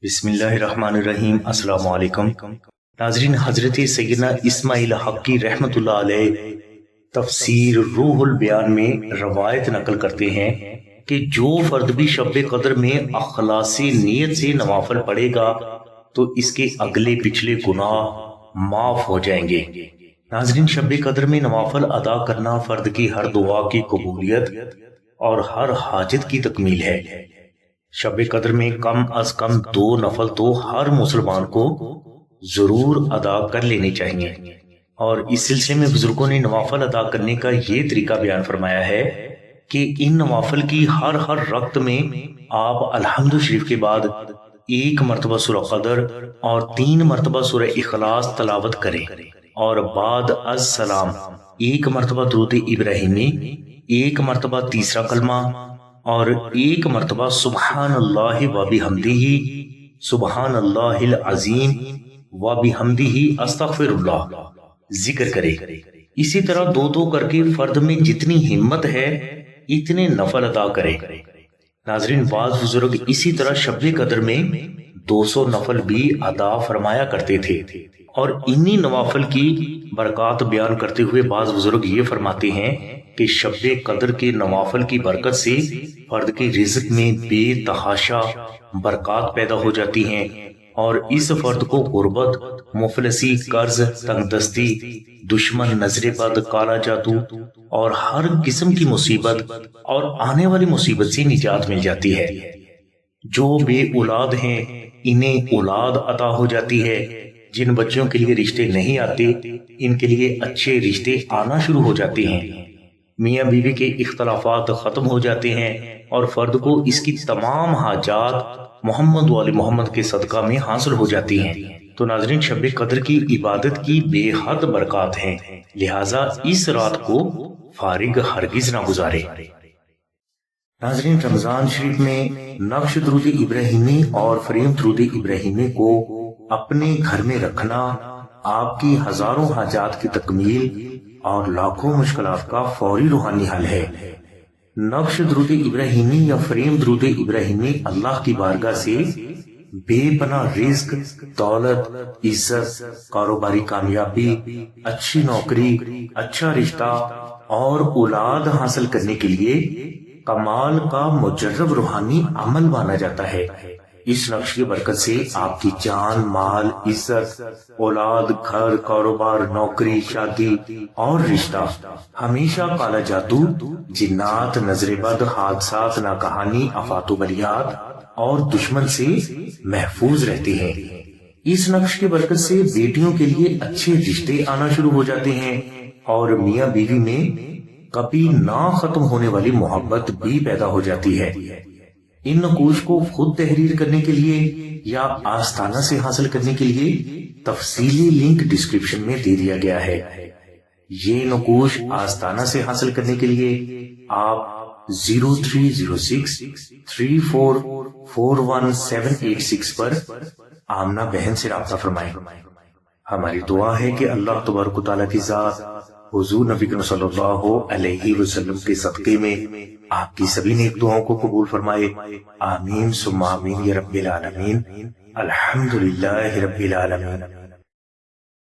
بسم اللہ الرحمن الرحیم۔ السلام علیکم ناظرین، حضرت سیدنا اسماعیل حقی رحمت اللہ علیہ تفسیر روح البیان میں روایت نقل کرتے ہیں کہ جو فرد بھی شب قدر میں اخلاصی نیت سے نوافل پڑھے گا تو اس کے اگلے پچھلے گناہ معاف ہو جائیں گے۔ ناظرین، شب قدر میں نوافل ادا کرنا فرد کی ہر دعا کی قبولیت اور ہر حاجت کی تکمیل ہے۔ شب قدر میں کم از کم 2 نفل تو ہر مسلمان کو ضرور ادا کر لینے چاہیے، اور اس سلسلے میں بزرگوں نے نوافل ادا کرنے کا یہ طریقہ بیان فرمایا ہے کہ ان نوافل کی ہر رکعت میں آپ الحمد شریف کے بعد 1 مرتبہ سورہ قدر اور 3 مرتبہ سورہ اخلاص تلاوت کریں، اور بعد از سلام 1 مرتبہ درود ابراہیمی، 1 مرتبہ تیسرا کلمہ اور 1 مرتبہ سبحان اللہ و بحمدہ، سبحان اللہ العظیم و بحمدہ استغفر اللہ ذکر کرے۔ اسی طرح 2 کر کے فرد میں جتنی ہمت ہے اتنے نفل ادا کرے۔ ناظرین، بعض بزرگ اسی طرح شب قدر میں 200 نفل بھی ادا فرمایا کرتے تھے، اور انہی نوافل کی برکات بیان کرتے ہوئے بعض بزرگ یہ فرماتے ہیں کہ شب قدر کے نوافل کی برکت سے فرد کے رزق میں بے تحاشا برکات پیدا ہو جاتی ہیں، اور اس فرد کو غربت، مفلسی، قرض، تنگ دستی، دشمن، نظر بد، کالا جادو اور ہر قسم کی مصیبت اور آنے والی مصیبت سے نجات مل جاتی ہے۔ جو بے اولاد ہیں انہیں اولاد عطا ہو جاتی ہے، جن بچوں کے لیے رشتے نہیں آتے ان کے لیے اچھے رشتے آنا شروع ہو جاتے ہیں، میاں بیوی کے اختلافات ختم ہو جاتے ہیں، اور فرد کو اس کی تمام حاجات محمد و آل محمد کے صدقہ میں حاصل ہو جاتی ہیں۔ تو ناظرین، شب قدر کی عبادت کی بے حد برکات ہیں، لہٰذا اس رات کو فارغ ہرگز نہ گزارے۔ ناظرین، رمضان شریف میں نقش درود ابراہیمی اور فریم درود ابراہیمی کو اپنے گھر میں رکھنا آپ کی ہزاروں حاجات کی تکمیل اور لاکھوں مشکلات کا فوری روحانی حل ہے۔ نقش درود ابراہیمی یا فریم درود ابراہیمی اللہ کی بارگاہ سے بے پناہ رزق، دولت، عزت، کاروباری کامیابی، اچھی نوکری، اچھا رشتہ اور اولاد حاصل کرنے کے لیے کمال کا مجرب روحانی عمل مانا جاتا ہے۔ اس نقش کی برکت سے آپ کی جان، مال، عزت، اولاد، گھر، کاروبار، نوکری، شادی اور رشتہ ہمیشہ کالا جادو، جنات، نظر بد، حادثات، ناکہانی، آفات و بلیات اور دشمن سے محفوظ رہتے ہیں۔ اس نقش کی برکت سے بیٹیوں کے لیے اچھے رشتے آنا شروع ہو جاتے ہیں، اور میاں بیوی میں کبھی نہ ختم ہونے والی محبت بھی پیدا ہو جاتی ہے۔ ان نقوش کو خود تحریر کرنے کے لیے یا آستانہ سے حاصل کرنے کے لیے تفصیلی لنک ڈسکرپشن میں دے دیا گیا ہے۔ یہ نقوش آستانہ سے حاصل کرنے کے لیے آپ 030634418786 پر آمنہ بہن سے رابطہ فرمائیں۔ ہماری دعا ہے کہ اللہ تبارک و تعالیٰ کی ذات حضور نبی کریم صلی اللہ علیہ وسلم کے صدقے میں آپ کی سبھی نیک دعاؤں کو قبول فرمائے۔ آمین ثم آمین یا رب العالمین۔ الحمدللہ رب العالمین۔